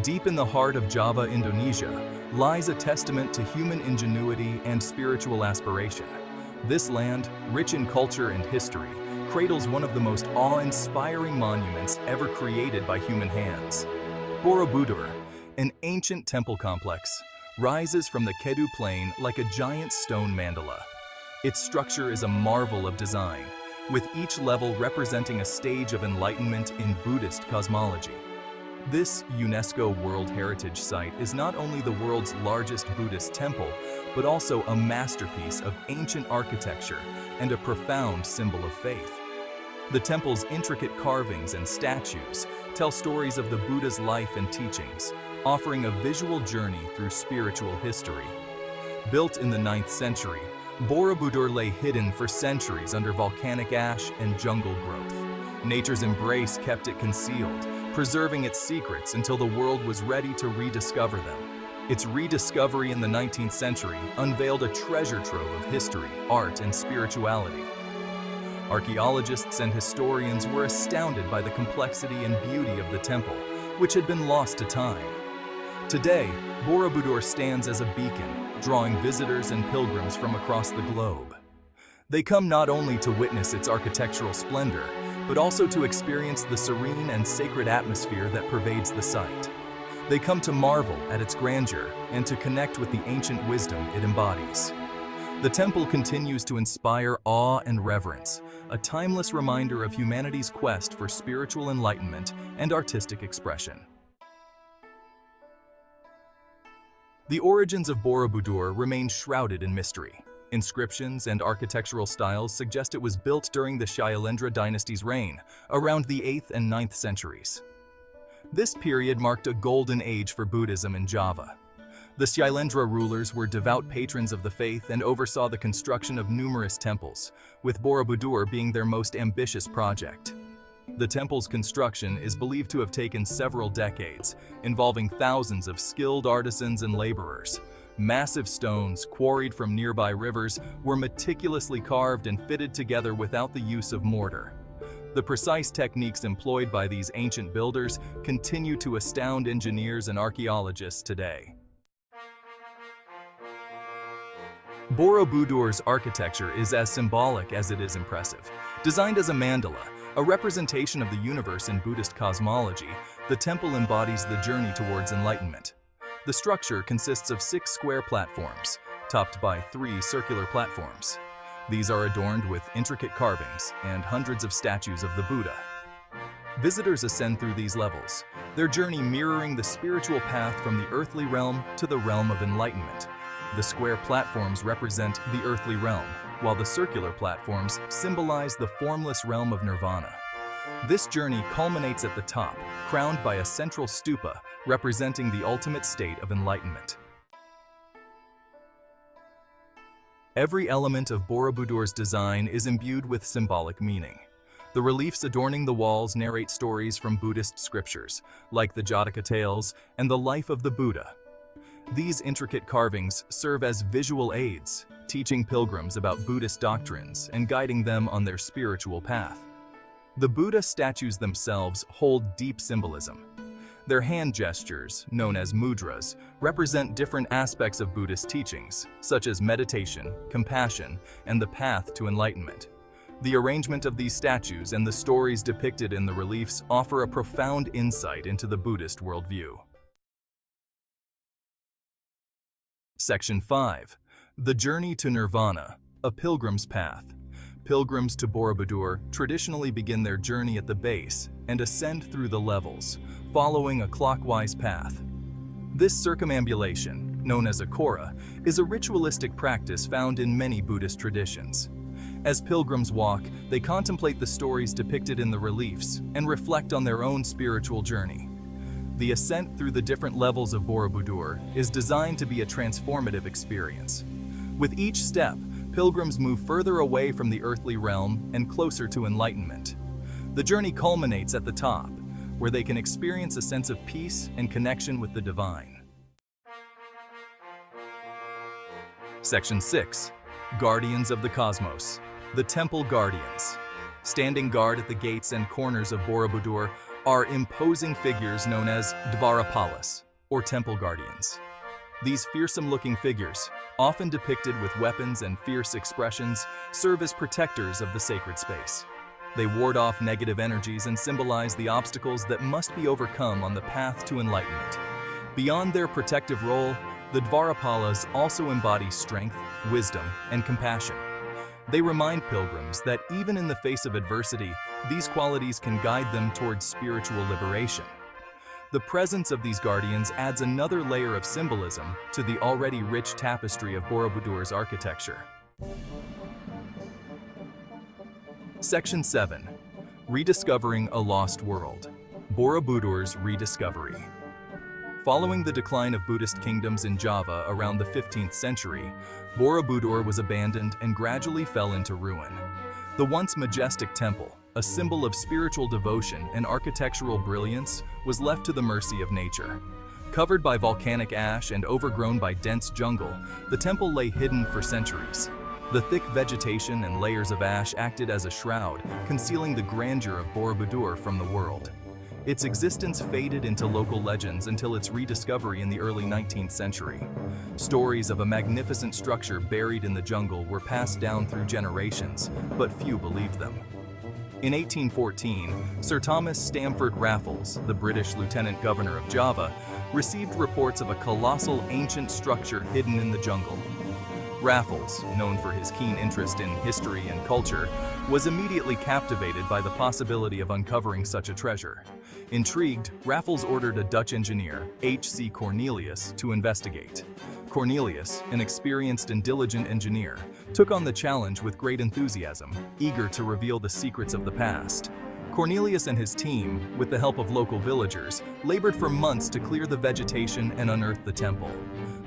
Deep in the heart of Java, Indonesia, lies a testament to human ingenuity and spiritual aspiration. This land, rich in culture and history, cradles one of the most awe-inspiring monuments ever created by human hands. Borobudur, an ancient temple complex, rises from the Kedu plain like a giant stone mandala. Its structure is a marvel of design, with each level representing a stage of enlightenment in Buddhist cosmology. This UNESCO World Heritage Site is not only the world's largest Buddhist temple, but also a masterpiece of ancient architecture and a profound symbol of faith. The temple's intricate carvings and statues tell stories of the Buddha's life and teachings, offering a visual journey through spiritual history. Built in the 9th century, Borobudur lay hidden for centuries under volcanic ash and jungle growth. Nature's embrace kept it concealed, preserving its secrets until the world was ready to rediscover them. Its rediscovery in the 19th century unveiled a treasure trove of history, art, and spirituality. Archaeologists and historians were astounded by the complexity and beauty of the temple, which had been lost to time. Today, Borobudur stands as a beacon, drawing visitors and pilgrims from across the globe. They come not only to witness its architectural splendor, but also to experience the serene and sacred atmosphere that pervades the site. They come to marvel at its grandeur and to connect with the ancient wisdom it embodies. The temple continues to inspire awe and reverence, a timeless reminder of humanity's quest for spiritual enlightenment and artistic expression. The origins of Borobudur remain shrouded in mystery. Inscriptions and architectural styles suggest it was built during the Syailendra dynasty's reign, around the 8th and 9th centuries. This period marked a golden age for Buddhism in Java. The Syailendra rulers were devout patrons of the faith and oversaw the construction of numerous temples, with Borobudur being their most ambitious project. The temple's construction is believed to have taken several decades, involving thousands of skilled artisans and laborers. Massive stones, quarried from nearby rivers, were meticulously carved and fitted together without the use of mortar. The precise techniques employed by these ancient builders continue to astound engineers and archaeologists today. Borobudur's architecture is as symbolic as it is impressive. Designed as a mandala, a representation of the universe in Buddhist cosmology, the temple embodies the journey towards enlightenment. The structure consists of 6 square platforms, topped by 3 circular platforms. These are adorned with intricate carvings and hundreds of statues of the Buddha. Visitors ascend through these levels, their journey mirroring the spiritual path from the earthly realm to the realm of enlightenment. The square platforms represent the earthly realm, while the circular platforms symbolize the formless realm of nirvana. This journey culminates at the top, crowned by a central stupa representing the ultimate state of enlightenment. Every element of Borobudur's design is imbued with symbolic meaning. The reliefs adorning the walls narrate stories from Buddhist scriptures, like the Jataka tales and the life of the Buddha. These intricate carvings serve as visual aids, teaching pilgrims about Buddhist doctrines and guiding them on their spiritual path. The Buddha statues themselves hold deep symbolism. Their hand gestures, known as mudras, represent different aspects of Buddhist teachings, such as meditation, compassion, and the path to enlightenment. The arrangement of these statues and the stories depicted in the reliefs offer a profound insight into the Buddhist worldview. Section 5. The Journey to Nirvana, a Pilgrim's Path. Pilgrims to Borobudur traditionally begin their journey at the base and ascend through the levels, following a clockwise path. This circumambulation, known as a kora, is a ritualistic practice found in many Buddhist traditions. As pilgrims walk, they contemplate the stories depicted in the reliefs and reflect on their own spiritual journey. The ascent through the different levels of Borobudur is designed to be a transformative experience. With each step, pilgrims move further away from the earthly realm and closer to enlightenment. The journey culminates at the top, where they can experience a sense of peace and connection with the divine. Section 6. Guardians of the Cosmos, the Temple Guardians. Standing guard at the gates and corners of Borobudur, are imposing figures known as Dvarapalas, or temple guardians. These fearsome-looking figures, often depicted with weapons and fierce expressions, serve as protectors of the sacred space. They ward off negative energies and symbolize the obstacles that must be overcome on the path to enlightenment. Beyond their protective role, the Dvarapalas also embody strength, wisdom, and compassion. They remind pilgrims that even in the face of adversity, these qualities can guide them towards spiritual liberation. The presence of these guardians adds another layer of symbolism to the already rich tapestry of Borobudur's architecture. Section 7. Rediscovering a Lost World. Borobudur's Rediscovery. Following the decline of Buddhist kingdoms in Java around the 15th century, Borobudur was abandoned and gradually fell into ruin. The once majestic temple, a symbol of spiritual devotion and architectural brilliance, was left to the mercy of nature. Covered by volcanic ash and overgrown by dense jungle, the temple lay hidden for centuries. The thick vegetation and layers of ash acted as a shroud, concealing the grandeur of Borobudur from the world. Its existence faded into local legends until its rediscovery in the early 19th century. Stories of a magnificent structure buried in the jungle were passed down through generations, but few believed them. In 1814, Sir Thomas Stamford Raffles, the British Lieutenant Governor of Java, received reports of a colossal ancient structure hidden in the jungle. Raffles, known for his keen interest in history and culture, was immediately captivated by the possibility of uncovering such a treasure. Intrigued, Raffles ordered a Dutch engineer, H.C. Cornelius, to investigate. Cornelius, an experienced and diligent engineer, took on the challenge with great enthusiasm, eager to reveal the secrets of the past. Cornelius and his team, with the help of local villagers, labored for months to clear the vegetation and unearth the temple.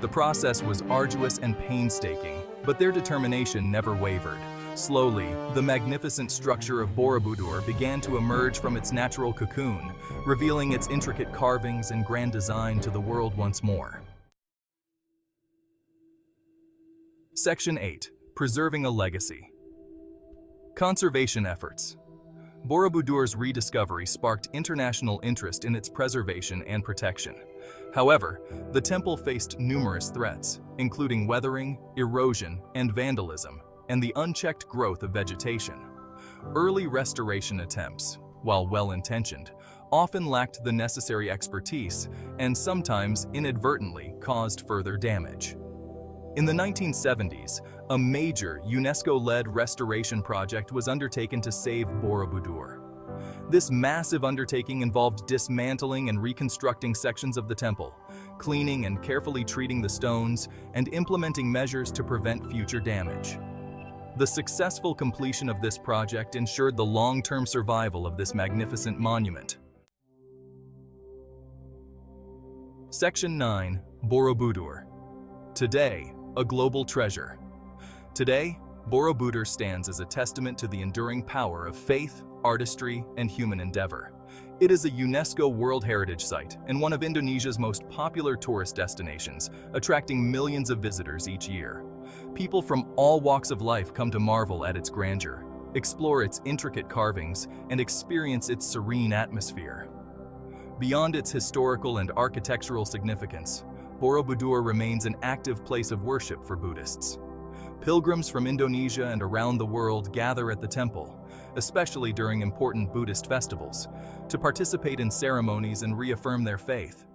The process was arduous and painstaking, but their determination never wavered. Slowly, the magnificent structure of Borobudur began to emerge from its natural cocoon, revealing its intricate carvings and grand design to the world once more. Section 8. Preserving a Legacy. Conservation efforts. Borobudur's rediscovery sparked international interest in its preservation and protection. However, the temple faced numerous threats, including weathering, erosion, and vandalism, and the unchecked growth of vegetation. Early restoration attempts, while well-intentioned, often lacked the necessary expertise and sometimes inadvertently caused further damage. In the 1970s, a major UNESCO-led restoration project was undertaken to save Borobudur. This massive undertaking involved dismantling and reconstructing sections of the temple, cleaning and carefully treating the stones, and implementing measures to prevent future damage. The successful completion of this project ensured the long-term survival of this magnificent monument. Section 9. Borobudur. Today, a global treasure. Today, Borobudur stands as a testament to the enduring power of faith, artistry, and human endeavor. It is a UNESCO World Heritage Site and one of Indonesia's most popular tourist destinations, attracting millions of visitors each year. People from all walks of life come to marvel at its grandeur, explore its intricate carvings, and experience its serene atmosphere. Beyond its historical and architectural significance, Borobudur remains an active place of worship for Buddhists. Pilgrims from Indonesia and around the world gather at the temple, especially during important Buddhist festivals, to participate in ceremonies and reaffirm their faith.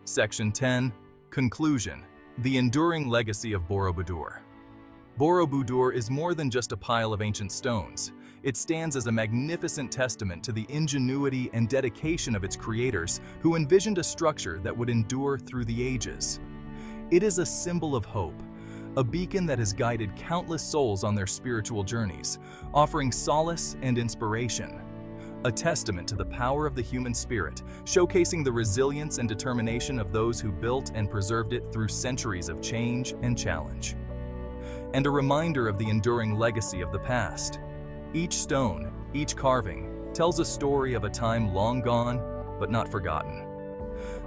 Section 10. Conclusion. The enduring legacy of Borobudur. Borobudur is more than just a pile of ancient stones. It stands as a magnificent testament to the ingenuity and dedication of its creators, who envisioned a structure that would endure through the ages. It is a symbol of hope, a beacon that has guided countless souls on their spiritual journeys, offering solace and inspiration. A testament to the power of the human spirit, showcasing the resilience and determination of those who built and preserved it through centuries of change and challenge. And a reminder of the enduring legacy of the past. Each stone, each carving, tells a story of a time long gone, but not forgotten.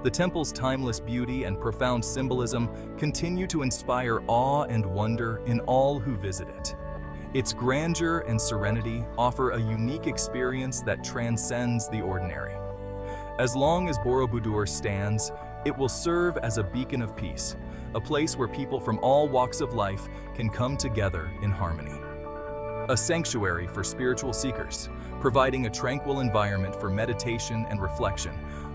The temple's timeless beauty and profound symbolism continue to inspire awe and wonder in all who visit it. Its grandeur and serenity offer a unique experience that transcends the ordinary. As long as Borobudur stands, it will serve as a beacon of peace, a place where people from all walks of life can come together in harmony. A sanctuary for spiritual seekers, providing a tranquil environment for meditation and reflection,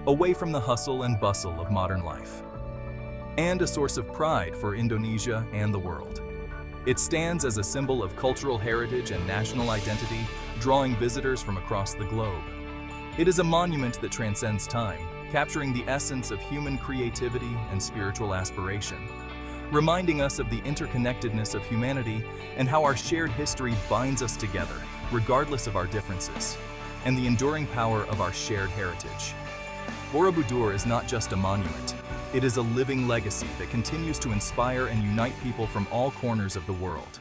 away from the hustle and bustle of modern life. And a source of pride for Indonesia and the world. It stands as a symbol of cultural heritage and national identity, drawing visitors from across the globe. It is a monument that transcends time, capturing the essence of human creativity and spiritual aspiration, reminding us of the interconnectedness of humanity and how our shared history binds us together, regardless of our differences, and the enduring power of our shared heritage. Borobudur is not just a monument, it is a living legacy that continues to inspire and unite people from all corners of the world.